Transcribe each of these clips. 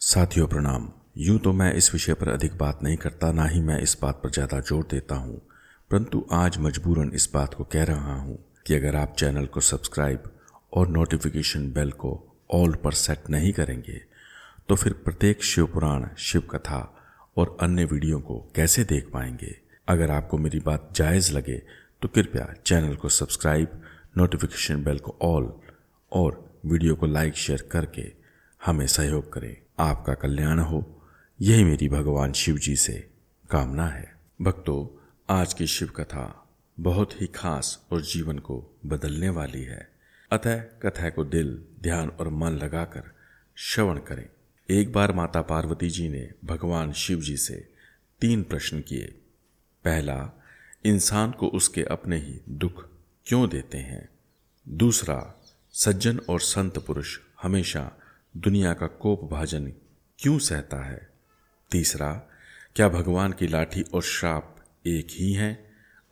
साथियों प्रणाम। यूं तो मैं इस विषय पर अधिक बात नहीं करता, ना ही मैं इस बात पर ज़्यादा जोर देता हूं, परंतु आज मजबूरन इस बात को कह रहा हूं कि अगर आप चैनल को सब्सक्राइब और नोटिफिकेशन बेल को ऑल पर सेट नहीं करेंगे तो फिर प्रत्येक शिव पुराण, शिव कथा और अन्य वीडियो को कैसे देख पाएंगे। अगर आपको मेरी बात जायज़ लगे तो कृपया चैनल को सब्सक्राइब, नोटिफिकेशन बेल को ऑल और वीडियो को लाइक शेयर करके हमें सहयोग करें। आपका कल्याण हो, यही मेरी भगवान शिव जी से कामना है। भक्तों, आज की शिव कथा बहुत ही खास और जीवन को बदलने वाली है, अतः कथा को दिल, ध्यान और मन लगाकर श्रवण करें। एक बार माता पार्वती जी ने भगवान शिव जी से 3 प्रश्न किए। पहला, इंसान को उसके अपने ही दुख क्यों देते हैं। दूसरा, सज्जन और संत पुरुष हमेशा दुनिया का कोप भाजन क्यों सहता है। तीसरा, क्या भगवान की लाठी और श्राप एक ही हैं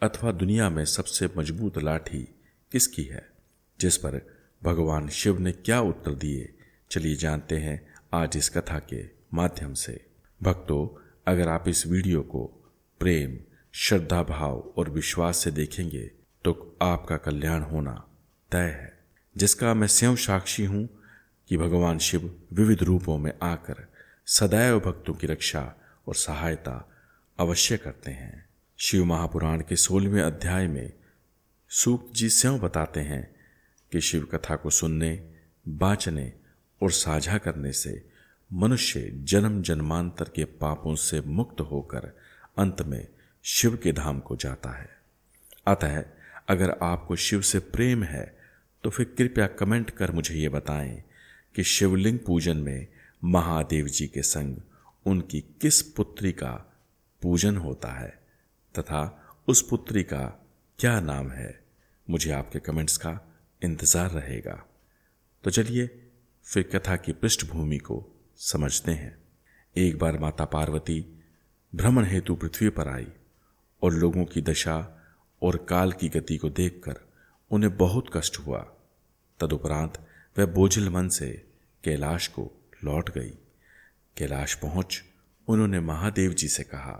अथवा दुनिया में सबसे मजबूत लाठी किसकी है। जिस पर भगवान शिव ने क्या उत्तर दिए, चलिए जानते हैं आज इस कथा के माध्यम से। भक्तों, अगर आप इस वीडियो को प्रेम, श्रद्धा भाव और विश्वास से देखेंगे तो आपका कल्याण होना तय है, जिसका मैं स्वयं साक्षी हूं कि भगवान शिव विविध रूपों में आकर सदैव भक्तों की रक्षा और सहायता अवश्य करते हैं। शिव महापुराण के 16वें अध्याय में सूक्त जी स्वयं बताते हैं कि शिव कथा को सुनने, बाँचने और साझा करने से मनुष्य जन्म जन्मांतर के पापों से मुक्त होकर अंत में शिव के धाम को जाता है। अतः अगर आपको शिव से प्रेम है तो फिर कृपया कमेंट कर मुझे ये बताएं कि शिवलिंग पूजन में महादेव जी के संग उनकी किस पुत्री का पूजन होता है तथा उस पुत्री का क्या नाम है। मुझे आपके कमेंट्स का इंतज़ार रहेगा। तो चलिए फिर कथा की पृष्ठभूमि को समझते हैं। एक बार माता पार्वती भ्रमण हेतु पृथ्वी पर आई और लोगों की दशा और काल की गति को देखकर उन्हें बहुत कष्ट हुआ। तदुपरांत वह बोझिल मन से कैलाश को लौट गई। कैलाश पहुंच उन्होंने महादेव जी से कहा,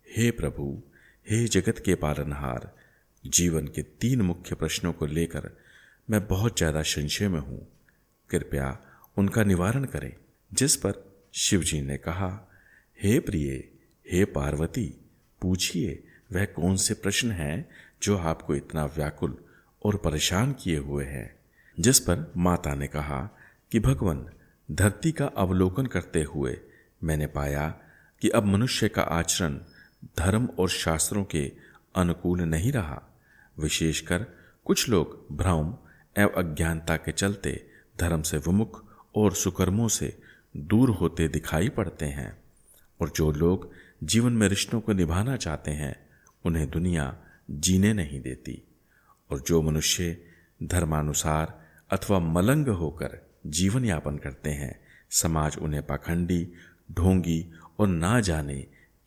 हे प्रभु, हे जगत के पालनहार, जीवन के 3 मुख्य प्रश्नों को लेकर मैं बहुत ज्यादा संशय में हूं, कृपया उनका निवारण करें। जिस पर शिव जी ने कहा, हे प्रिय, हे पार्वती, पूछिए वह कौन से प्रश्न हैं जो आपको इतना व्याकुल और परेशान किए हुए हैं। जिस पर माता ने कहा कि भगवान, धरती का अवलोकन करते हुए मैंने पाया कि अब मनुष्य का आचरण धर्म और शास्त्रों के अनुकूल नहीं रहा। विशेषकर कुछ लोग भ्रम एवं अज्ञानता के चलते धर्म से विमुख और सुकर्मों से दूर होते दिखाई पड़ते हैं, और जो लोग जीवन में रिश्तों को निभाना चाहते हैं उन्हें दुनिया जीने नहीं देती, और जो मनुष्य धर्मानुसार अथवा मलंग होकर जीवन यापन करते हैं, समाज उन्हें पाखंडी, ढोंगी और ना जाने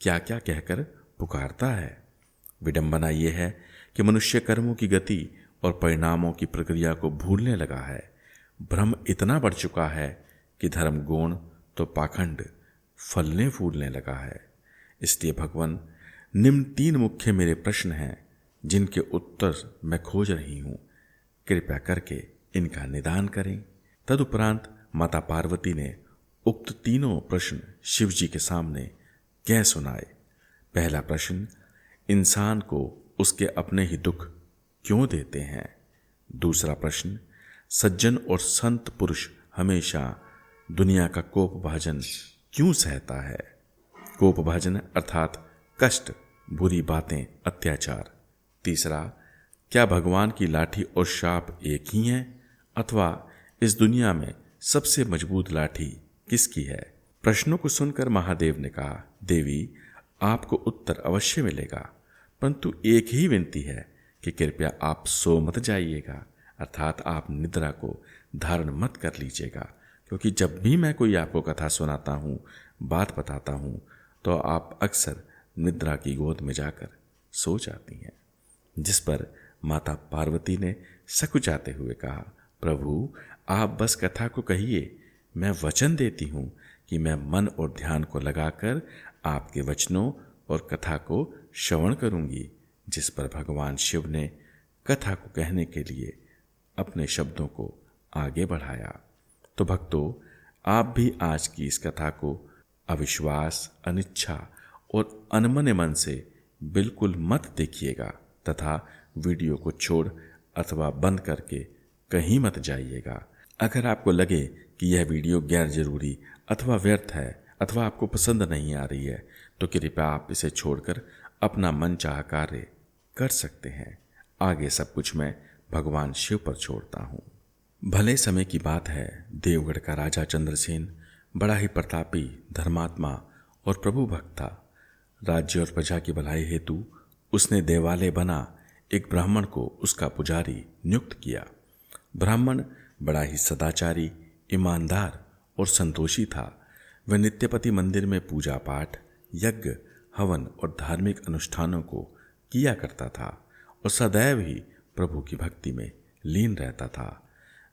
क्या क्या कहकर पुकारता है। विडंबना यह है कि मनुष्य कर्मों की गति और परिणामों की प्रक्रिया को भूलने लगा है। भ्रम इतना बढ़ चुका है कि धर्म गुण तो पाखंड फलने फूलने लगा है। इसलिए भगवान, निम्न 3 मुख्य मेरे प्रश्न हैं जिनके उत्तर मैं खोज रही हूं, कृपया करके इनका निदान करें। तदुपरांत माता पार्वती ने उक्त 3 प्रश्न शिव जी के सामने कह सुनाए। पहला प्रश्न, इंसान को उसके अपने ही दुख क्यों देते हैं। दूसरा प्रश्न, सज्जन और संत पुरुष हमेशा दुनिया का कोप भाजन क्यों सहता है। कोप भाजन अर्थात कष्ट, बुरी बातें, अत्याचार। तीसरा, क्या भगवान की लाठी और श्राप एक ही हैं अथवा इस दुनिया में सबसे मजबूत लाठी किसकी है। प्रश्नों को सुनकर महादेव ने कहा, देवी, आपको उत्तर अवश्य मिलेगा, परंतु एक ही विनती है कि कृपया आप सो मत जाइएगा, अर्थात आप निद्रा को धारण मत कर लीजिएगा, क्योंकि जब भी मैं कोई आपको कथा सुनाता हूँ, बात बताता हूँ, तो आप अक्सर निद्रा की गोद में जाकर सो जाती हैं। जिस पर माता पार्वती ने सकुचाते हुए कहा, प्रभु, आप बस कथा को कहिए, मैं वचन देती हूँ कि मैं मन और ध्यान को लगाकर आपके वचनों और कथा को श्रवण करूंगी, जिस पर भगवान शिव ने कथा को कहने के लिए अपने शब्दों को आगे बढ़ाया। तो भक्तों, आप भी आज की इस कथा को अविश्वास, अनिच्छा और अनमने मन से बिल्कुल मत देखिएगा तथा वीडियो को छोड़ अथवा बंद करके कहीं मत जाइएगा। अगर आपको लगे कि यह वीडियो गैर जरूरी अथवा व्यर्थ है अथवा आपको पसंद नहीं आ रही है, तो कृपया आप इसे छोड़कर अपना मनचाहा कार्य कर सकते हैं। आगे सब कुछ मैं भगवान शिव पर छोड़ता हूँ। भले समय की बात है, देवगढ़ का राजा चंद्रसेन बड़ा ही प्रतापी, धर्मात्मा और प्रभु भक्त था। राज्य और प्रजा की भलाई हेतु उसने देवालय बना एक ब्राह्मण को उसका पुजारी नियुक्त किया। ब्राह्मण बड़ा ही सदाचारी, ईमानदार और संतोषी था। वह नित्यपति मंदिर में पूजा पाठ, यज्ञ, हवन और धार्मिक अनुष्ठानों को किया करता था और सदैव ही प्रभु की भक्ति में लीन रहता था।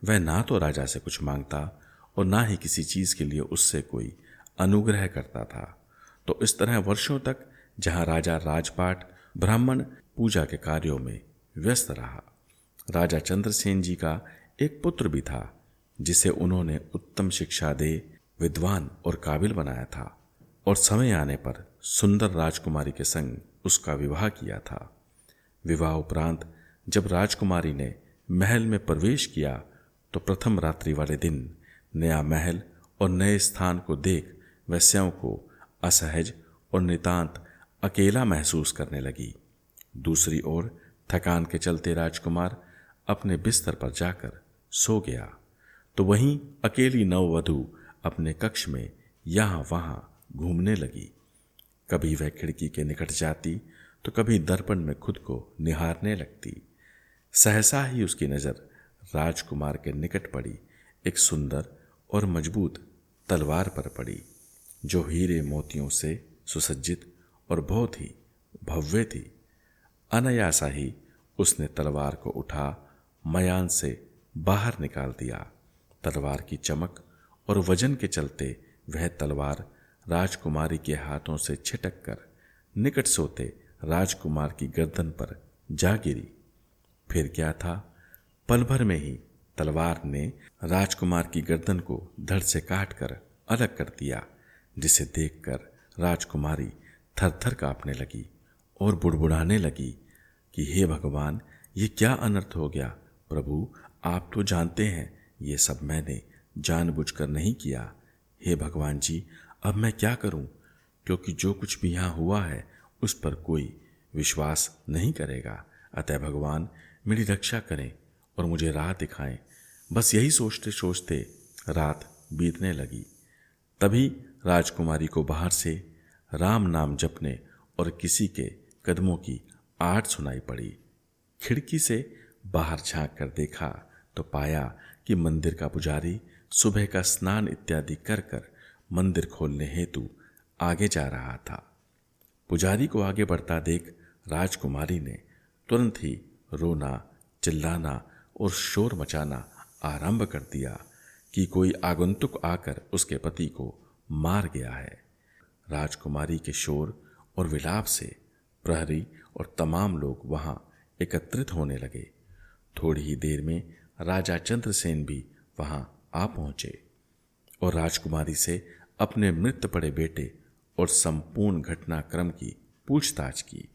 वह ना तो राजा से कुछ मांगता और ना ही किसी चीज के लिए उससे कोई अनुग्रह करता था। तो इस तरह वर्षों तक जहां राजा राजपाट, ब्राह्मण पूजा के कार्यों में व्यस्त रहा। राजा चंद्रसेन जी का एक पुत्र भी था, जिसे उन्होंने उत्तम शिक्षा दे विद्वान और काबिल बनाया था और समय आने पर सुंदर राजकुमारी के संग उसका विवाह किया था। विवाह उपरांत जब राजकुमारी ने महल में प्रवेश किया तो प्रथम रात्रि वाले दिन नया महल और नए स्थान को देख वह स्वयं को असहज और नितांत अकेला महसूस करने लगी। दूसरी ओर थकान के चलते राजकुमार अपने बिस्तर पर जाकर सो गया, तो वहीं अकेली नववधू अपने कक्ष में यहाँ वहाँ घूमने लगी। कभी वह खिड़की के निकट जाती तो कभी दर्पण में खुद को निहारने लगती। सहसा ही उसकी नज़र राजकुमार के निकट पड़ी एक सुंदर और मजबूत तलवार पर पड़ी, जो हीरे मोतियों से सुसज्जित और बहुत ही भव्य थी। अनायासा ही उसने तलवार को उठा मयान से बाहर निकाल दिया। तलवार की चमक और वजन के चलते वह तलवार राजकुमारी के हाथों से छिटक कर निकट सोते राजकुमार की गर्दन पर जा गिरी। फिर क्या था, पल भर में ही तलवार ने राजकुमार की गर्दन को धड़ से काट कर अलग कर दिया, जिसे देखकर राजकुमारी थर-थर कांपने लगी और बुड़बुड़ाने लगी कि हे भगवान, ये क्या अनर्थ हो गया। प्रभु, आप तो जानते हैं ये सब मैंने जानबूझकर नहीं किया। हे भगवान जी, अब मैं क्या करूं, क्योंकि जो कुछ भी यहाँ हुआ है उस पर कोई विश्वास नहीं करेगा। अतः भगवान मेरी रक्षा करें और मुझे राह दिखाएं। बस यही सोचते सोचते रात बीतने लगी। तभी राजकुमारी को बाहर से राम नाम जपने और किसी के कदमों की आहट सुनाई पड़ी। खिड़की से बाहर झांक कर देखा तो पाया कि मंदिर का पुजारी सुबह का स्नान इत्यादि कर कर मंदिर खोलने हेतु आगे जा रहा था। पुजारी को आगे बढ़ता देख राजकुमारी ने तुरंत ही रोना, चिल्लाना और शोर मचाना आरंभ कर दिया कि कोई आगंतुक आकर उसके पति को मार गया है। राजकुमारी के शोर और विलाप से प्रहरी और तमाम लोग वहां एकत्रित होने लगे। थोड़ी ही देर में राजा चंद्रसेन भी वहां आ पहुंचे और राजकुमारी से अपने मृत पड़े बेटे और संपूर्ण घटनाक्रम की पूछताछ की।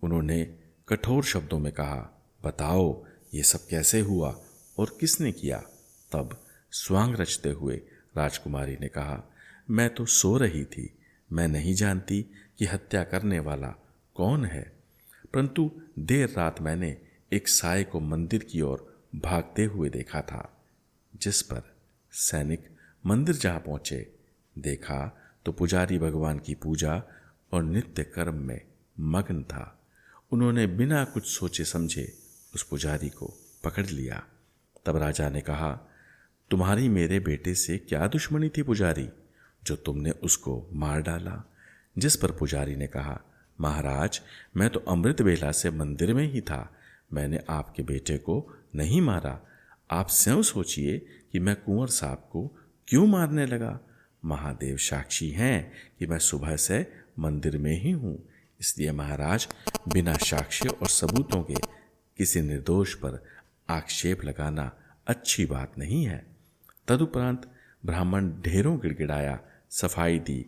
उन्होंने कठोर शब्दों में कहा, बताओ ये सब कैसे हुआ और किसने किया। तब स्वांग रचते हुए राजकुमारी ने कहा, मैं तो सो रही थी, मैं नहीं जानती कि हत्या करने वाला कौन है, परंतु देर रात मैंने एक साए को मंदिर की ओर भागते हुए देखा था। जिस पर सैनिक मंदिर जा पहुंचे, देखा तो पुजारी भगवान की पूजा और नित्य कर्म में मग्न था। उन्होंने बिना कुछ सोचे समझे उस पुजारी को पकड़ लिया। तब राजा ने कहा, तुम्हारी मेरे बेटे से क्या दुश्मनी थी पुजारी, जो तुमने उसको मार डाला। जिस पर पुजारी ने कहा, महाराज, मैं तो अमृत बेला से मंदिर में ही था, मैंने आपके बेटे को नहीं मारा। आप स्वयं सोचिए कि मैं कुंवर साहब को क्यों मारने लगा। महादेव साक्षी हैं कि मैं सुबह से मंदिर में ही हूँ, इसलिए महाराज बिना साक्ष्य और सबूतों के किसी निर्दोष पर आक्षेप लगाना अच्छी बात नहीं है। तदुपरांत ब्राह्मण ढेरों गिड़गिड़ाया, सफाई दी,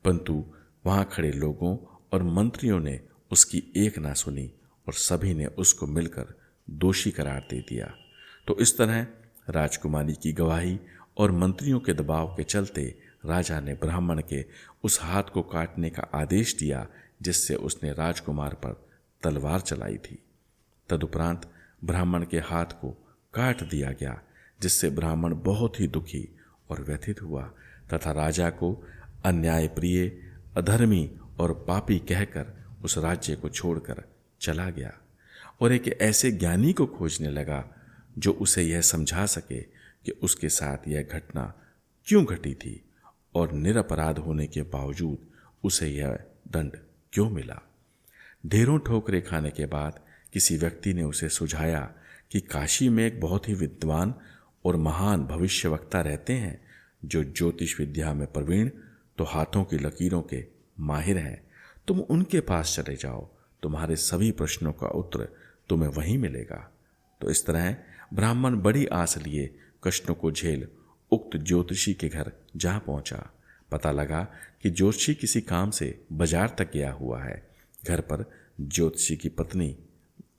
परंतु वहां खड़े लोगों और मंत्रियों ने उसकी एक ना सुनी और सभी ने उसको मिलकर दोषी करार दे दिया। तो इस तरह राजकुमारी की गवाही और मंत्रियों के दबाव के चलते राजा ने ब्राह्मण के उस हाथ को काटने का आदेश दिया जिससे उसने राजकुमार पर तलवार चलाई थी। तदुपरांत ब्राह्मण के हाथ को काट दिया गया, जिससे ब्राह्मण बहुत ही दुखी और व्यथित हुआ तथा राजा को अन्यायप्रिय, अधर्मी और पापी कहकर उस राज्य को छोड़कर चला गया और एक ऐसे ज्ञानी को खोजने लगा जो उसे यह समझा सके कि उसके साथ यह घटना क्यों घटी थी और निरपराध होने के बावजूद उसे यह दंड क्यों मिला। ढेरों ठोकरें खाने के बाद किसी व्यक्ति ने उसे सुझाया कि काशी में एक बहुत ही विद्वान और महान भविष्यवक्ता रहते हैं जो ज्योतिष विद्या में प्रवीण तो हाथों की लकीरों के माहिर हैं। तुम उनके पास चले जाओ, तुम्हारे सभी प्रश्नों का उत्तर तुम्हें वहीं मिलेगा। तो इस तरह ब्राह्मण बड़ी आस लिए कष्टों को झेल उक्त ज्योतिषी के घर जा पहुंचा। पता लगा कि ज्योतिषी किसी काम से बाजार तक गया हुआ है। घर पर ज्योतिषी की पत्नी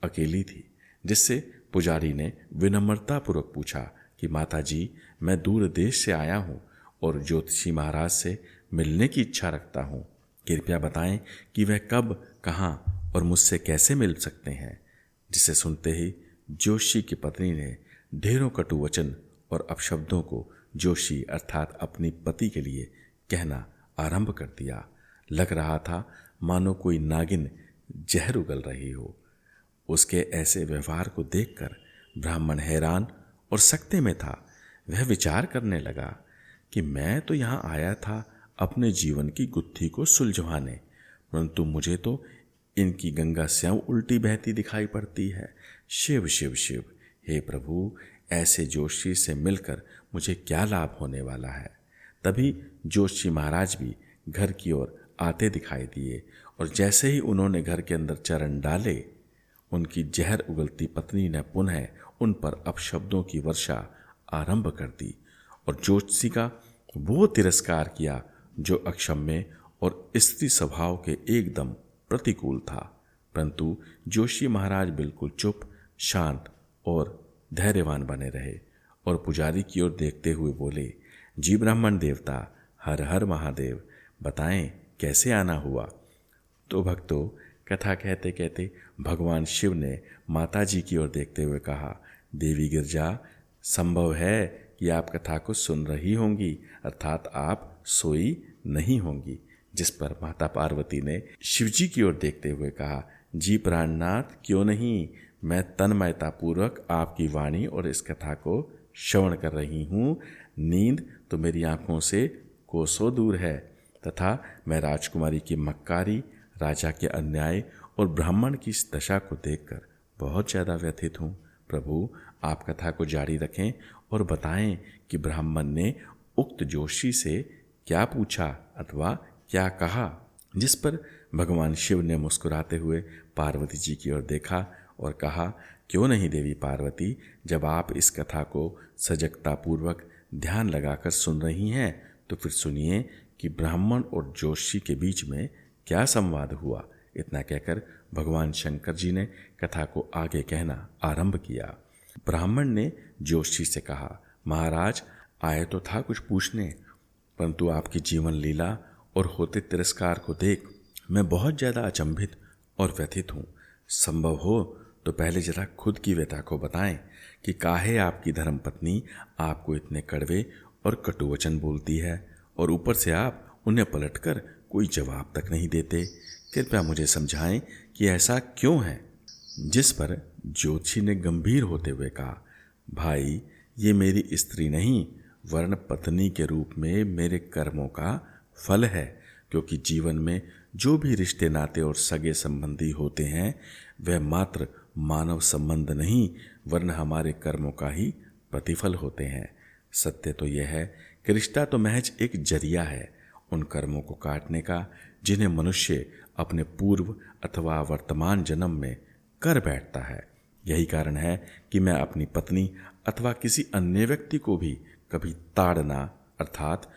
अकेली थी, जिससे पुजारी ने विनम्रतापूर्वक पूछा कि माता जी, मैं दूर देश से आया हूँ और ज्योतिषी महाराज से मिलने की इच्छा रखता हूँ। कृपया बताएं कि वह कब, कहाँ और मुझसे कैसे मिल सकते हैं। जिसे सुनते ही जोशी की पत्नी ने ढेरों कटु वचन और अपशब्दों को जोशी अर्थात अपनी पति के लिए कहना आरंभ कर दिया। लग रहा था मानो कोई नागिन जहर उगल रही हो। उसके ऐसे व्यवहार को देखकर ब्राह्मण हैरान और सकते में था। वह विचार करने लगा कि मैं तो यहाँ आया था अपने जीवन की गुत्थी को सुलझवाने, परंतु मुझे तो इनकी गंगा स्वयं उल्टी बहती दिखाई पड़ती है। शिव शिव शिव, हे प्रभु, ऐसे जोशी से मिलकर मुझे क्या लाभ होने वाला है। तभी जोशी महाराज भी घर की ओर आते दिखाई दिए और जैसे ही उन्होंने घर के अंदर चरण डाले, उनकी जहर उगलती पत्नी ने पुनः उन पर अपशब्दों की वर्षा आरंभ कर दी और जोशी का वो तिरस्कार किया जो अक्षम्य और स्त्री स्वभाव के एकदम प्रतिकूल था। परंतु जोशी महाराज बिल्कुल चुप, शांत और धैर्यवान बने रहे और पुजारी की ओर देखते हुए बोले, जी ब्राह्मण देवता, हर हर महादेव, बताएं कैसे आना हुआ। तो भक्तों, कथा कहते कहते भगवान शिव ने माता जी की ओर देखते हुए कहा, देवी गिरजा, संभव है कि आप कथा को सुन रही होंगी, अर्थात आप सोई नहीं होंगी। जिस पर माता पार्वती ने शिवजी की ओर देखते हुए कहा, जी प्राणनाथ, क्यों नहीं, मैं तन्मयता पूर्वक आपकी वाणी और इस कथा को श्रवण कर रही हूँ। नींद तो मेरी आंखों से कोसों दूर है तथा मैं राजकुमारी की मक्कारी, राजा के अन्याय और ब्राह्मण की इस दशा को देखकर बहुत ज़्यादा व्यथित हूँ। प्रभु, आप कथा को जारी रखें और बताएं कि ब्राह्मण ने उक्त जोशी से क्या पूछा अथवा क्या कहा। जिस पर भगवान शिव ने मुस्कुराते हुए पार्वती जी की ओर देखा और कहा, क्यों नहीं देवी पार्वती, जब आप इस कथा को सजगतापूर्वक ध्यान लगाकर सुन रही हैं तो फिर सुनिए कि ब्राह्मण और जोशी के बीच में क्या संवाद हुआ। इतना कहकर भगवान शंकर जी ने कथा को आगे कहना आरंभ किया। ब्राह्मण ने जोशी से कहा, महाराज, आए तो था कुछ पूछने, परंतु आपकी जीवन लीला और होते तिरस्कार को देख मैं बहुत ज़्यादा अचंभित और व्यथित हूँ। संभव हो तो पहले जरा खुद की व्यथा को बताएं कि काहे आपकी धर्मपत्नी आपको इतने कड़वे और कटु वचन बोलती है और ऊपर से आप उन्हें पलटकर कोई जवाब तक नहीं देते। कृपया मुझे समझाएं कि ऐसा क्यों है। जिस पर ज्योतिषी ने गंभीर होते हुए कहा, भाई, ये मेरी स्त्री नहीं वर्ण पत्नी के रूप में मेरे कर्मों का फल है, क्योंकि जीवन में जो भी रिश्ते नाते और सगे संबंधी होते हैं वह मात्र मानव संबंध नहीं वरन हमारे कर्मों का ही प्रतिफल होते हैं। सत्य तो यह है कि रिश्ता तो महज एक जरिया है उन कर्मों को काटने का जिन्हें मनुष्य अपने पूर्व अथवा वर्तमान जन्म में कर बैठता है। यही कारण है कि मैं अपनी पत्नी अथवा किसी अन्य व्यक्ति को भी कभी ताड़ना अर्थात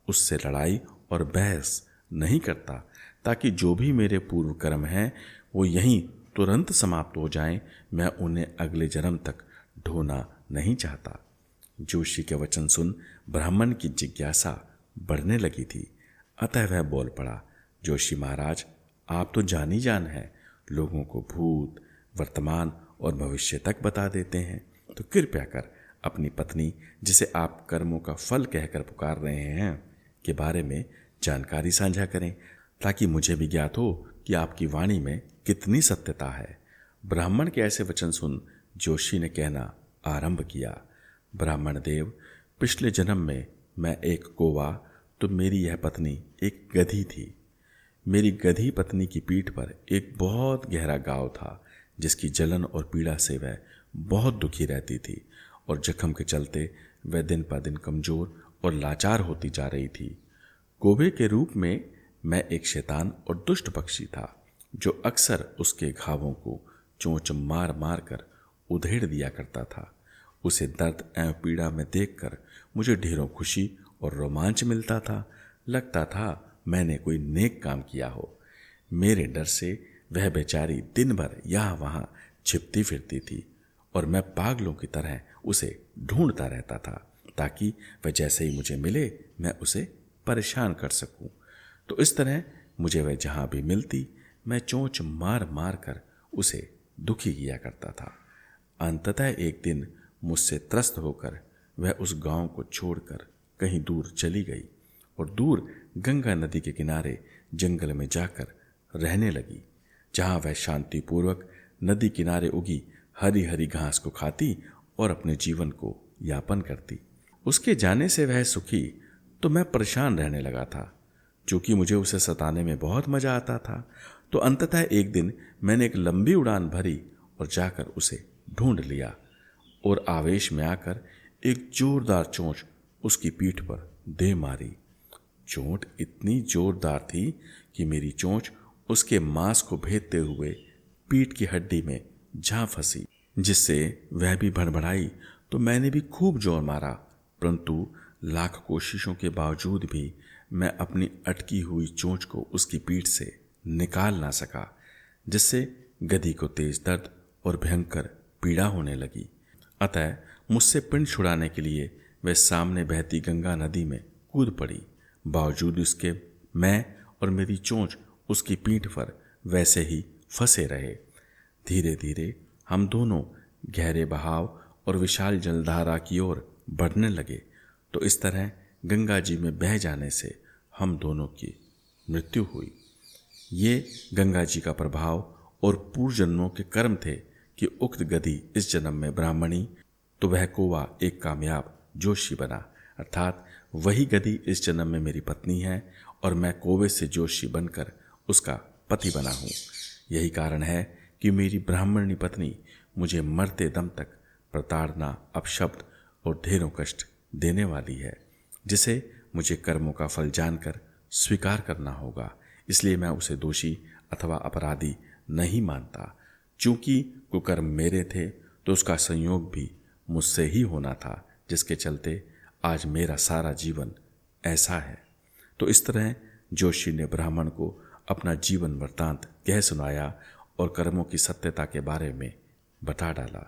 उससे लड़ाई और बहस नहीं करता, ताकि जो भी मेरे पूर्व कर्म हैं वो यहीं तुरंत समाप्त हो जाएं। मैं उन्हें अगले जन्म तक ढोना नहीं चाहता। जोशी के वचन सुन ब्राह्मण की जिज्ञासा बढ़ने लगी थी। अतः वह बोल पड़ा, जोशी महाराज, आप तो जानी जान हैं, लोगों को भूत, वर्तमान और भविष्य तक बता देते हैं, तो कृपया कर अपनी पत्नी, जिसे आप कर्मों का फल कहकर पुकार रहे हैं, के बारे में जानकारी साझा करें, ताकि मुझे भी ज्ञात हो कि आपकी वाणी में कितनी सत्यता है। ब्राह्मण के ऐसे वचन सुन जोशी ने कहना आरंभ किया, ब्राह्मण देव, पिछले जन्म में मैं एक कौवा तो मेरी यह पत्नी एक गधी थी। मेरी गधी पत्नी की पीठ पर एक बहुत गहरा घाव था, जिसकी जलन और पीड़ा से वह बहुत दुखी रहती थी और जख्म के चलते वह दिन पर दिन कमजोर और लाचार होती जा रही थी। कौवे के रूप में मैं एक शैतान और दुष्ट पक्षी था, जो अक्सर उसके घावों को चोंच मार मार कर उधेड़ दिया करता था। उसे दर्द एवं पीड़ा में देखकर मुझे ढेरों खुशी और रोमांच मिलता था। लगता था मैंने कोई नेक काम किया हो। मेरे डर से वह बेचारी दिन भर यहाँ वहाँ छिपती फिरती थी और मैं पागलों की तरह उसे ढूंढता रहता था, ताकि वह जैसे ही मुझे मिले मैं उसे परेशान कर सकूं। तो इस तरह मुझे वह जहाँ भी मिलती मैं चोंच मार मार कर उसे दुखी किया करता था। अंततः एक दिन मुझसे त्रस्त होकर वह उस गांव को छोड़कर कहीं दूर चली गई और दूर गंगा नदी के किनारे जंगल में जाकर रहने लगी, जहां वह शांतिपूर्वक नदी किनारे उगी हरी हरी घास को खाती और अपने जीवन को यापन करती। उसके जाने से वह सुखी तो मैं परेशान रहने लगा था, चूंकि मुझे उसे सताने में बहुत मजा आता था। तो अंततः एक दिन मैंने एक लंबी उड़ान भरी और जाकर उसे ढूंढ लिया और आवेश में आकर एक जोरदार चोंच उसकी पीठ पर दे मारी। चोट इतनी जोरदार थी कि मेरी चोंच उसके मांस को भेदते हुए पीठ की हड्डी में जा फंसी, जिससे वह भी भड़बड़ाई। तो मैंने भी खूब जोर मारा, परंतु लाख कोशिशों के बावजूद भी मैं अपनी अटकी हुई चोंच को उसकी पीठ से निकाल ना सका, जिससे गधी को तेज दर्द और भयंकर पीड़ा होने लगी। अतः मुझसे पिंड छुड़ाने के लिए वह सामने बहती गंगा नदी में कूद पड़ी। बावजूद उसके मैं और मेरी चोंच उसकी पीठ पर वैसे ही फंसे रहे। धीरे धीरे हम दोनों गहरे बहाव और विशाल जलधारा की ओर बढ़ने लगे। तो इस तरह गंगा जी में बह जाने से हम दोनों की मृत्यु हुई। ये गंगा जी का प्रभाव और पूर्व जन्मों के कर्म थे कि उक्त गधी इस जन्म में ब्राह्मणी, तो वह कौवा एक कामयाब जोशी बना, अर्थात वही गधी इस जन्म में मेरी पत्नी है और मैं कौवे से जोशी बनकर उसका पति बना हूँ। यही कारण है कि मेरी ब्राह्मणी पत्नी मुझे मरते दम तक प्रताड़ना, अपशब्द और ढेरों कष्ट देने वाली है, जिसे मुझे कर्मों का फल जानकर स्वीकार करना होगा। इसलिए मैं उसे दोषी अथवा अपराधी नहीं मानता। चूंकि कुकर्म मेरे थे तो उसका संयोग भी मुझसे ही होना था, जिसके चलते आज मेरा सारा जीवन ऐसा है। तो इस तरह जोशी ने ब्राह्मण को अपना जीवन वृत्तांत कह सुनाया और कर्मों की सत्यता के बारे में बता डाला।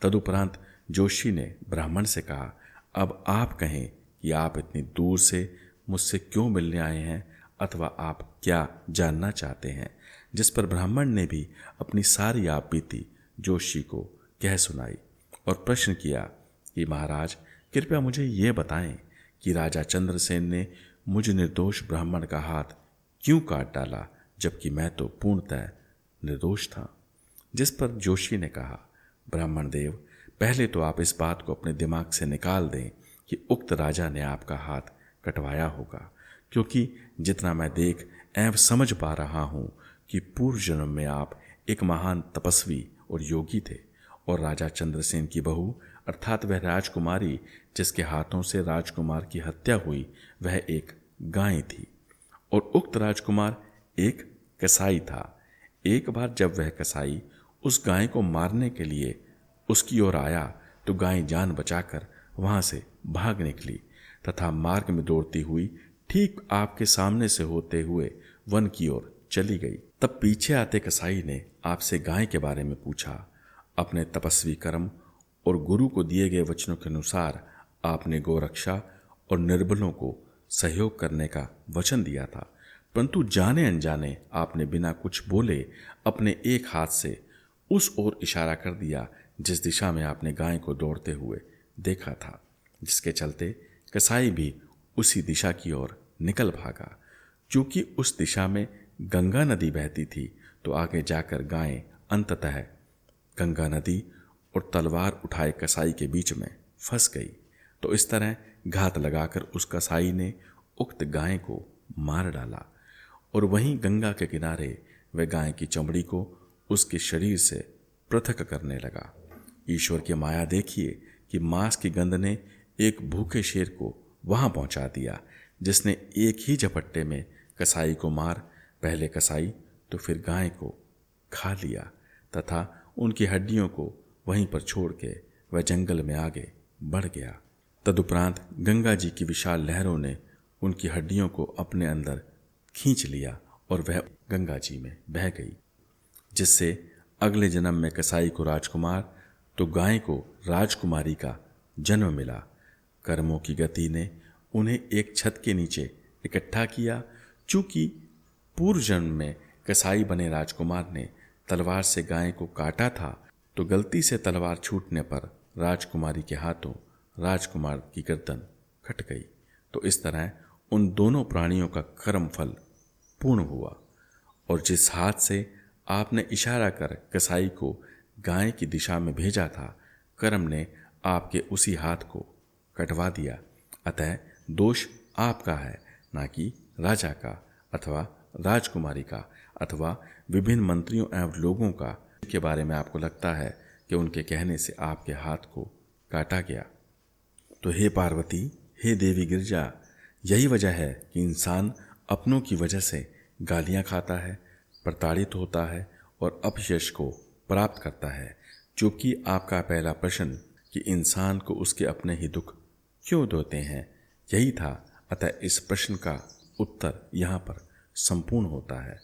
तदुपरांत जोशी ने ब्राह्मण से कहा, अब आप कहें कि आप इतनी दूर से मुझसे क्यों मिलने आए हैं, अथवा आप क्या जानना चाहते हैं। जिस पर ब्राह्मण ने भी अपनी सारी आप बीती जोशी को कह सुनाई और प्रश्न किया कि महाराज, कृपया मुझे ये बताएं कि राजा चंद्रसेन ने मुझ निर्दोष ब्राह्मण का हाथ क्यों काट डाला, जबकि मैं तो पूर्णतः निर्दोष था। जिस पर जोशी ने कहा, ब्राह्मण देव, पहले तो आप इस बात को अपने दिमाग से निकाल दें कि उक्त राजा ने आपका हाथ कटवाया होगा, क्योंकि जितना मैं देख एवं समझ पा रहा हूँ कि पूर्व जन्म में आप एक महान तपस्वी और योगी थे और राजा चंद्रसेन की बहू अर्थात वह राजकुमारी जिसके हाथों से राजकुमार की हत्या हुई वह एक गाय थी और उक्त राजकुमार एक कसाई था। एक बार जब वह कसाई उस गाय को मारने के लिए उसकी ओर आया तो गाय जान बचाकर वहां से भाग निकली तथा मार्ग में दौड़ती हुई ठीक आपके सामने से होते हुए वन की ओर चली गई। तब पीछे आते कसाई ने आपसे गाय के बारे में पूछा। अपने तपस्वी कर्म और गुरु को दिए गए वचनों के अनुसार आपने गोरक्षा और निर्बलों को सहयोग करने का वचन दिया था, परंतु जाने अनजाने आपने बिना कुछ बोले अपने एक हाथ से उस ओर इशारा कर दिया जिस दिशा में आपने गाय को दौड़ते हुए देखा था, जिसके चलते कसाई भी उसी दिशा की ओर निकल भागा। चूंकि उस दिशा में गंगा नदी बहती थी तो आगे जाकर गाय अंततः गंगा नदी और तलवार उठाए कसाई के बीच में फंस गई। तो इस तरह घात लगाकर उस कसाई ने उक्त गाय को मार डाला और वहीं गंगा के किनारे वह गाय की चमड़ी को उसके शरीर से पृथक करने लगा। ईश्वर की माया देखिए कि मांस की गंध ने एक भूखे शेर को वहां पहुंचा दिया, जिसने एक ही झपट्टे में कसाई को मार पहले कसाई तो फिर गाय को खा लिया तथा उनकी हड्डियों को वहीं पर छोड़ के वह जंगल में आगे बढ़ गया। तदुपरांत गंगा जी की विशाल लहरों ने उनकी हड्डियों को अपने अंदर खींच लिया और वह गंगा जी में बह गई, जिससे अगले जन्म में कसाई को राजकुमार तो गाय को राजकुमारी का जन्म मिला। कर्मों की गति ने उन्हें एक छत के नीचे इकट्ठा किया। चूंकि पूर्व जन्म में कसाई बने राजकुमार ने तलवार से गाय को काटा था तो गलती से तलवार छूटने पर राजकुमारी के हाथों राजकुमार की गर्दन कट गई। तो इस तरह उन दोनों प्राणियों का कर्म फल पूर्ण हुआ और जिस हाथ से आपने इशारा कर कसाई को गाय की दिशा में भेजा था, कर्म ने आपके उसी हाथ को कटवा दिया। अतः दोष आपका है, ना कि राजा का अथवा राजकुमारी का अथवा विभिन्न मंत्रियों एवं लोगों का के बारे में आपको लगता है कि उनके कहने से आपके हाथ को काटा गया। तो हे पार्वती, हे देवी गिरजा, यही वजह है कि इंसान अपनों की वजह से गालियां खाता है, प्रताड़ित होता है और अपयश को प्राप्त करता है। चूंकि आपका पहला प्रश्न कि इंसान को उसके अपने ही दुख क्यों देते हैं यही था, अतः इस प्रश्न का उत्तर यहाँ पर संपूर्ण होता है।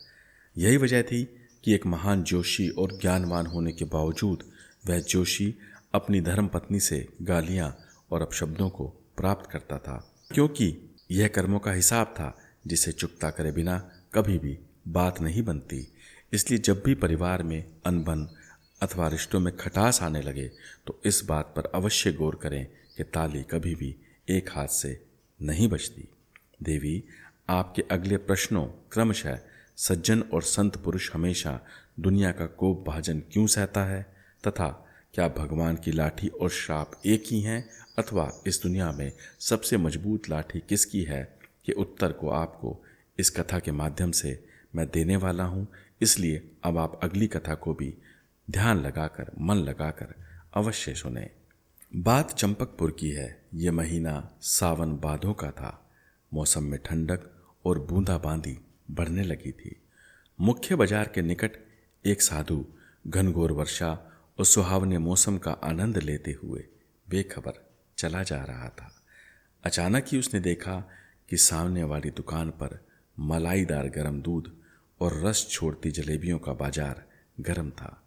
यही वजह थी कि एक महान जोशी और ज्ञानवान होने के बावजूद वह जोशी अपनी धर्म पत्नी से गालियां और अपशब्दों को प्राप्त करता था, क्योंकि यह कर्मों का हिसाब था जिसे चुकता करे बिना कभी भी बात नहीं बनती। इसलिए जब भी परिवार में अनबन अथवा रिश्तों में खटास आने लगे तो इस बात पर अवश्य गौर करें कि ताली कभी भी एक हाथ से नहीं बजती। देवी, आपके अगले प्रश्नों क्रमशः सज्जन और संत पुरुष हमेशा दुनिया का कोप भाजन क्यों सहता है तथा क्या भगवान की लाठी और श्राप एक ही हैं अथवा इस दुनिया में सबसे मजबूत लाठी किसकी है, के उत्तर को आपको इस कथा के माध्यम से मैं देने वाला हूँ। इसलिए अब आप अगली कथा को भी ध्यान लगाकर मन लगाकर अवश्य सुने। बात चंपकपुर की है। ये महीना सावन बादों का था। मौसम में ठंडक और बूंदाबांदी बढ़ने लगी थी। मुख्य बाजार के निकट एक साधु घनघोर वर्षा और सुहावने मौसम का आनंद लेते हुए बेखबर चला जा रहा था। अचानक ही उसने देखा कि सामने वाली दुकान पर मलाईदार गर्म दूध और रस छोड़ती जलेबियों का बाजार गर्म था।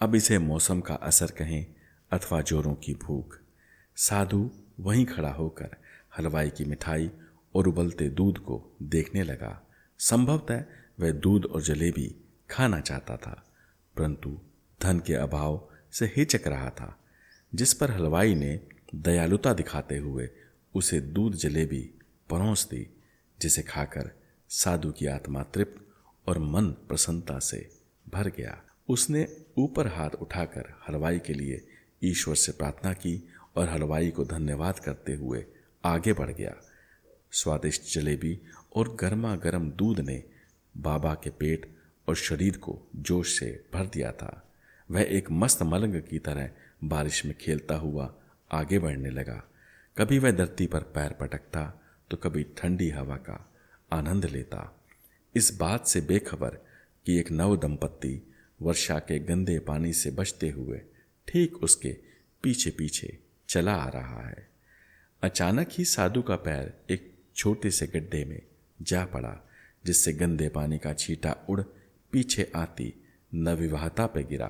अब इसे मौसम का असर कहें अथवा जोरों की भूख। साधु वहीं खड़ा होकर हलवाई की मिठाई और उबलते दूध को देखने लगा। संभवतः वह दूध और जलेबी खाना चाहता था, परंतु धन के अभाव से हिचक रहा था, जिस पर हलवाई ने दयालुता दिखाते हुए उसे दूध जलेबी परोस दी, जिसे खाकर साधु की आत्मा तृप्त और मन प्रसन्नता से भर गया। उसने ऊपर हाथ उठाकर हलवाई के लिए ईश्वर से प्रार्थना की और हलवाई को धन्यवाद करते हुए आगे बढ़ गया। स्वादिष्ट जलेबी और गर्मा गर्म दूध ने बाबा के पेट और शरीर को जोश से भर दिया था। वह एक मस्त मलंग की तरह बारिश में खेलता हुआ आगे बढ़ने लगा। कभी वह धरती पर पैर पटकता तो कभी ठंडी हवा का आनंद लेता, इस बात से बेखबर कि एक नव दंपत्ति वर्षा के गंदे पानी से बचते हुए ठीक उसके पीछे पीछे चला आ रहा है। अचानक ही साधु का पैर एक छोटे से गड्ढे में जा पड़ा, जिससे गंदे पानी का छींटा उड़ पीछे आती नवविवाहिता पे गिरा।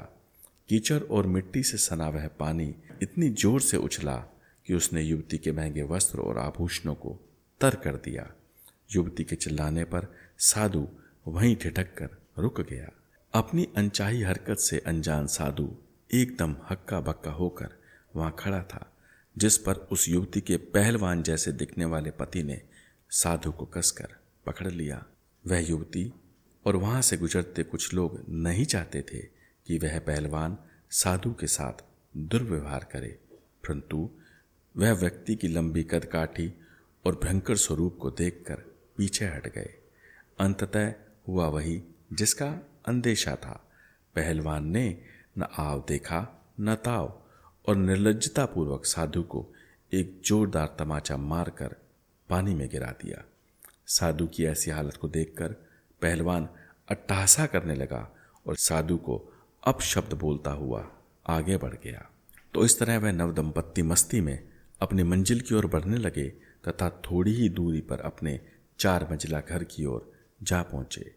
कीचड़ और मिट्टी से सना वह पानी इतनी जोर से उछला कि उसने युवती के महंगे वस्त्र और आभूषणों को तर कर दिया। युवती के चिल्लाने पर साधु वहीं ठिठक कर रुक गया। अपनी अनचाही हरकत से अनजान साधु एकदम हक्का बक्का होकर वहां खड़ा था, जिस पर उस युवती के पहलवान जैसे दिखने वाले पति ने साधु को कसकर पकड़ लिया। वह युवती और वहां से गुजरते कुछ लोग नहीं चाहते थे कि वह पहलवान साधु के साथ दुर्व्यवहार करे, परंतु वह व्यक्ति की लंबी कदकाठी और भयंकर स्वरूप को देखकर पीछे हट गए। अंततः हुआ वही जिसका अंदेशा था। पहलवान ने न आव देखा न ताव और निर्लज्जतापूर्वक साधु को एक जोरदार तमाचा मारकर पानी में गिरा दिया। साधु की ऐसी हालत को देखकर पहलवान अट्टहासा करने लगा और साधु को अपशब्द बोलता हुआ आगे बढ़ गया। तो इस तरह वह नवदंपत्ति मस्ती में अपनी मंजिल की ओर बढ़ने लगे तथा थोड़ी ही दूरी पर अपने 4 मंजिला घर की ओर जा पहुंचे।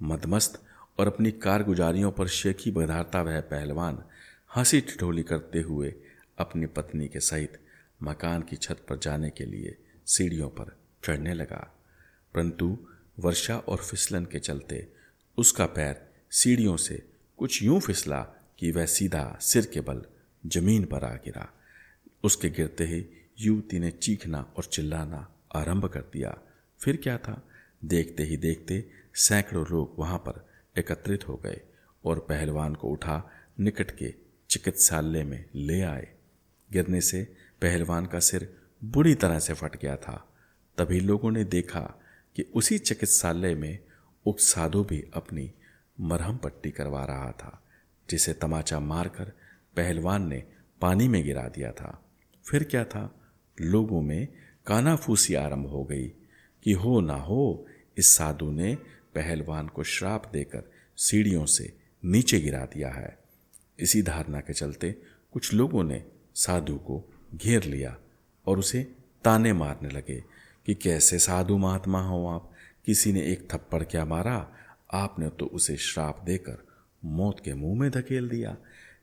मदमस्त और अपनी कारगुजारियों पर शेखी बधारता वह पहलवान हंसी ठिठोली करते हुए अपनी पत्नी के सहित मकान की छत पर जाने के लिए सीढ़ियों पर चढ़ने लगा, परंतु वर्षा और फिसलन के चलते उसका पैर सीढ़ियों से कुछ यूं फिसला कि वह सीधा सिर के बल जमीन पर आ गिरा। उसके गिरते ही युवती ने चीखना और चिल्लाना आरंभ कर दिया। फिर क्या था, देखते ही देखते सैकड़ों लोग वहां पर एकत्रित हो गए और पहलवान को उठा निकट के चिकित्सालय में ले आए। गिरने से पहलवान का सिर बुरी तरह से फट गया था। तभी लोगों ने देखा कि उसी चिकित्सालय में उक्त साधु भी अपनी मरहम पट्टी करवा रहा था, जिसे तमाचा मारकर पहलवान ने पानी में गिरा दिया था। फिर क्या था, लोगों में कानाफूसी आरंभ हो गई कि हो ना हो इस साधु ने पहलवान को श्राप देकर सीढ़ियों से नीचे गिरा दिया है। इसी धारणा के चलते कुछ लोगों ने साधु को घेर लिया और उसे ताने मारने लगे कि कैसे साधु महात्मा हो आप, किसी ने एक थप्पड़ क्या मारा, आपने तो उसे श्राप देकर मौत के मुंह में धकेल दिया।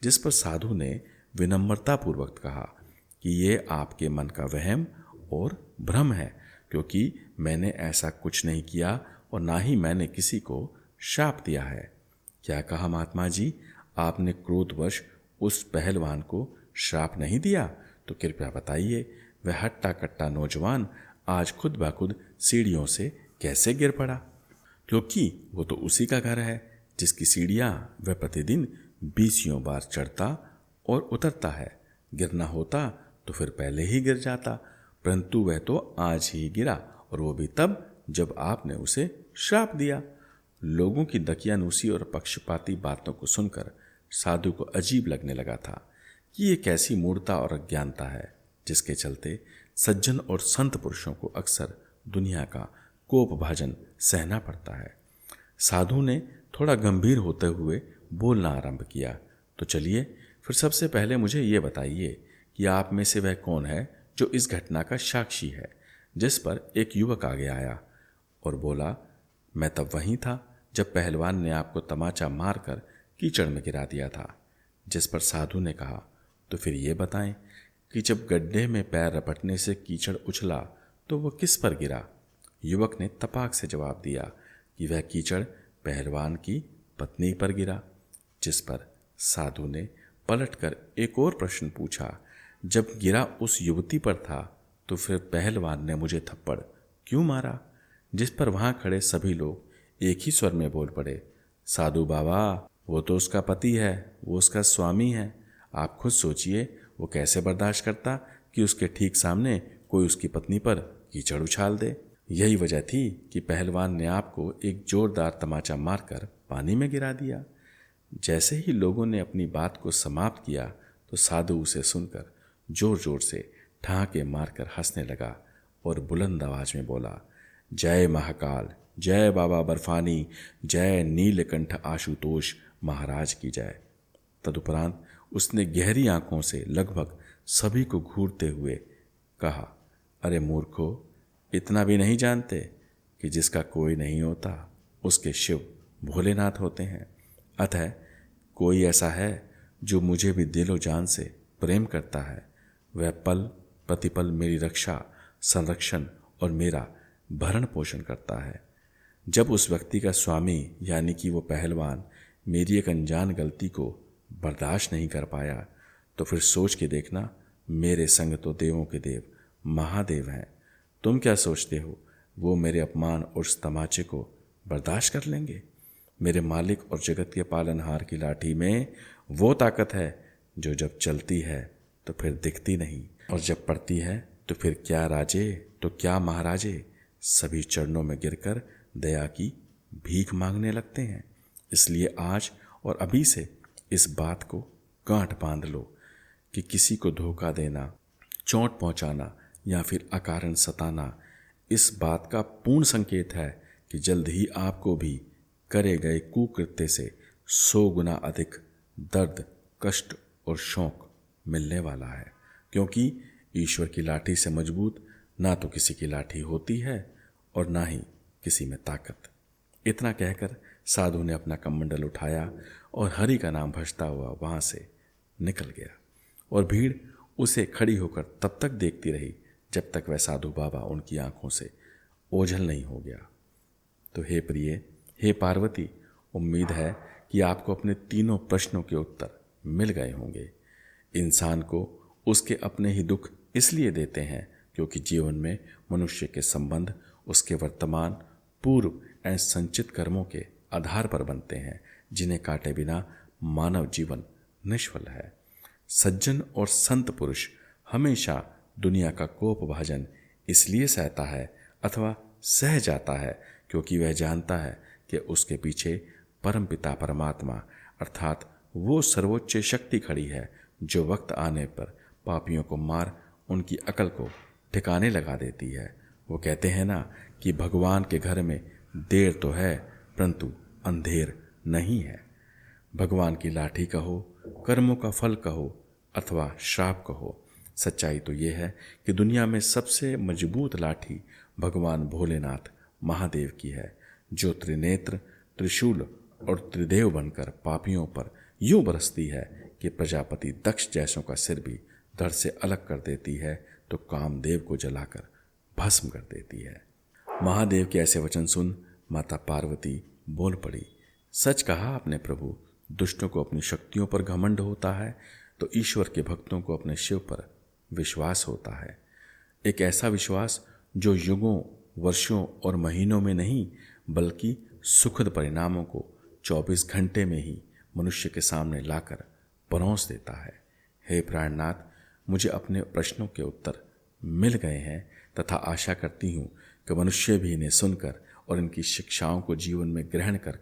जिस पर साधु ने विनम्रतापूर्वक कहा कि ये आपके मन का वहम और भ्रम है, क्योंकि मैंने ऐसा कुछ नहीं किया और ना ही मैंने किसी को शाप दिया है। क्या कहा महात्मा जी, आपने क्रोधवश उस पहलवान को श्राप नहीं दिया? तो कृपया बताइए वह हट्टा कट्टा नौजवान आज खुद ब खुद सीढ़ियों से कैसे गिर पड़ा? क्योंकि वो तो उसी का घर है जिसकी सीढ़ियां वह प्रतिदिन 20 बार चढ़ता और उतरता है। गिरना होता तो फिर पहले ही गिर जाता, परंतु वह तो आज ही गिरा, और वो भी तब जब आपने उसे श्राप दिया। लोगों की दकियानूसी और पक्षपाती बातों को सुनकर साधु को अजीब लगने लगा था कि ये कैसी मूर्खता और अज्ञानता है, जिसके चलते सज्जन और संत पुरुषों को अक्सर दुनिया का कोप भाजन सहना पड़ता है। साधु ने थोड़ा गंभीर होते हुए बोलना आरंभ किया, तो चलिए फिर सबसे पहले मुझे ये बताइए कि आप में से वह कौन है जो इस घटना का साक्षी है। जिस पर एक युवक आगे आया और बोला, मैं तब वहीं था जब पहलवान ने आपको तमाचा मारकर कीचड़ में गिरा दिया था। जिस पर साधु ने कहा, तो फिर ये बताएं कि जब गड्ढे में पैर रपटने से कीचड़ उछला तो वह किस पर गिरा? युवक ने तपाक से जवाब दिया कि वह कीचड़ पहलवान की पत्नी पर गिरा। जिस पर साधु ने पलटकर एक और प्रश्न पूछा, जब गिरा उस युवती पर था तो फिर पहलवान ने मुझे थप्पड़ क्यों मारा? जिस पर वहां खड़े सभी लोग एक ही स्वर में बोल पड़े, साधु बाबा, वो तो उसका पति है, वो उसका स्वामी है। आप खुद सोचिए वो कैसे बर्दाश्त करता कि उसके ठीक सामने कोई उसकी पत्नी पर कीचड़ उछाल दे। यही वजह थी कि पहलवान ने आपको एक जोरदार तमाचा मारकर पानी में गिरा दिया। जैसे ही लोगों ने अपनी बात को समाप्त किया तो साधु उसे सुनकर जोर जोर से ठहाके मारकर हंसने लगा और बुलंद आवाज में बोला, जय महाकाल, जय बाबा बर्फानी, जय नीलकंठ आशुतोष महाराज की जय। तदुपरांत उसने गहरी आंखों से लगभग सभी को घूरते हुए कहा, अरे मूर्खो, इतना भी नहीं जानते कि जिसका कोई नहीं होता उसके शिव भोलेनाथ होते हैं। अतः कोई ऐसा है जो मुझे भी दिलो जान से प्रेम करता है, वह पल प्रतिपल मेरी रक्षा, संरक्षण और मेरा भरण पोषण करता है। जब उस व्यक्ति का स्वामी यानी कि वो पहलवान मेरी एक अनजान गलती को बर्दाश्त नहीं कर पाया, तो फिर सोच के देखना, मेरे संग तो देवों के देव महादेव हैं। तुम क्या सोचते हो वो मेरे अपमान और उस तमाचे को बर्दाश्त कर लेंगे? मेरे मालिक और जगत के पालनहार की लाठी में वो ताकत है जो जब चलती है तो फिर दिखती नहीं, और जब पड़ती है तो फिर क्या राजे तो क्या महाराजे सभी चरणों में गिरकर दया की भीख मांगने लगते हैं। इसलिए आज और अभी से इस बात को गांठ बांध लो कि किसी को धोखा देना, चोट पहुंचाना या फिर अकारण सताना इस बात का पूर्ण संकेत है कि जल्द ही आपको भी करे गए कुकृत्य से 100 गुना अधिक दर्द, कष्ट और शोक मिलने वाला है, क्योंकि ईश्वर की लाठी से मजबूत ना तो किसी की लाठी होती है और ना ही किसी में ताकत। इतना कहकर साधु ने अपना कमंडल उठाया और हरि का नाम भजता हुआ वहां से निकल गया, और भीड़ उसे खड़ी होकर तब तक देखती रही जब तक वह साधु बाबा उनकी आंखों से ओझल नहीं हो गया। तो हे प्रिय, हे पार्वती, उम्मीद है कि आपको अपने तीनों प्रश्नों के उत्तर मिल गए होंगे। इंसान को उसके अपने ही दुख इसलिए देते हैं क्योंकि जीवन में मनुष्य के संबंध उसके वर्तमान, पूर्व एवं संचित कर्मों के आधार पर बनते हैं, जिन्हें काटे बिना मानव जीवन निष्फल है। सज्जन और संत पुरुष हमेशा दुनिया का कोप भाजन इसलिए सहता है अथवा सह जाता है क्योंकि वह जानता है कि उसके पीछे परमपिता परमात्मा अर्थात वो सर्वोच्च शक्ति खड़ी है जो वक्त आने पर पापियों को मार उनकी अकल को ठिकाने लगा देती है। वो कहते हैं ना कि भगवान के घर में देर तो है परंतु अंधेर नहीं है। भगवान की लाठी कहो, कर्मों का फल कहो अथवा श्राप कहो, सच्चाई तो ये है कि दुनिया में सबसे मजबूत लाठी भगवान भोलेनाथ महादेव की है, जो त्रिनेत्र, त्रिशूल और त्रिदेव बनकर पापियों पर यूं बरसती है कि प्रजापति दक्ष जैसों का सिर भी धड़ से अलग कर देती है तो कामदेव को जलाकर भस्म कर देती है। महादेव के ऐसे वचन सुन माता पार्वती बोल पड़ी, सच कहा आपने प्रभु, दुष्टों को अपनी शक्तियों पर घमंड होता है तो ईश्वर के भक्तों को अपने शिव पर विश्वास होता है। एक ऐसा विश्वास जो युगों, वर्षों और महीनों में नहीं बल्कि सुखद परिणामों को 24 घंटे में ही मनुष्य के सामने लाकर परोस देता है। हे प्राणनाथ, मुझे अपने प्रश्नों के उत्तर मिल गए हैं तथा आशा करती हूँ कि मनुष्य भी इन्हें सुनकर और इनकी शिक्षाओं को जीवन में ग्रहण कर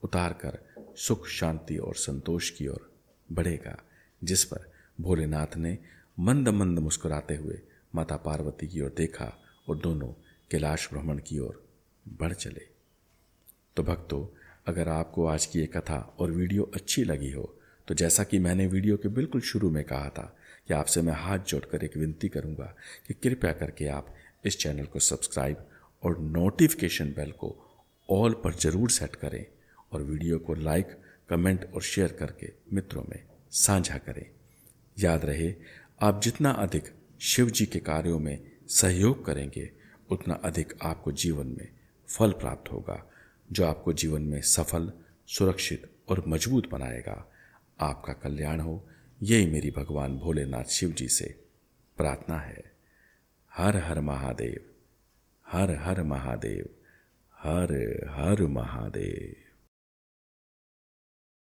उतार कर सुख, शांति और संतोष की ओर बढ़ेगा। जिस पर भोलेनाथ ने मंद मंद मुस्कुराते हुए माता पार्वती की ओर देखा और दोनों कैलाश भ्रमण की ओर बढ़ चले। तो भक्तों, अगर आपको आज की ये कथा और वीडियो अच्छी लगी हो तो जैसा कि मैंने वीडियो के बिल्कुल शुरू में कहा था कि आपसे मैं हाथ जोड़कर एक विनती करूंगा कि कृपया करके आप इस चैनल को सब्सक्राइब और नोटिफिकेशन बेल को ऑल पर जरूर सेट करें और वीडियो को लाइक, कमेंट और शेयर करके मित्रों में साझा करें। याद रहे, आप जितना अधिक शिव जी के कार्यों में सहयोग करेंगे उतना अधिक आपको जीवन में फल प्राप्त होगा, जो आपको जीवन में सफल, सुरक्षित और मजबूत बनाएगा। आपका कल्याण हो, यही मेरी भगवान भोलेनाथ शिव जी से प्रार्थना है। हर हर महादेव, हर हर महादेव, हर हर महादेव।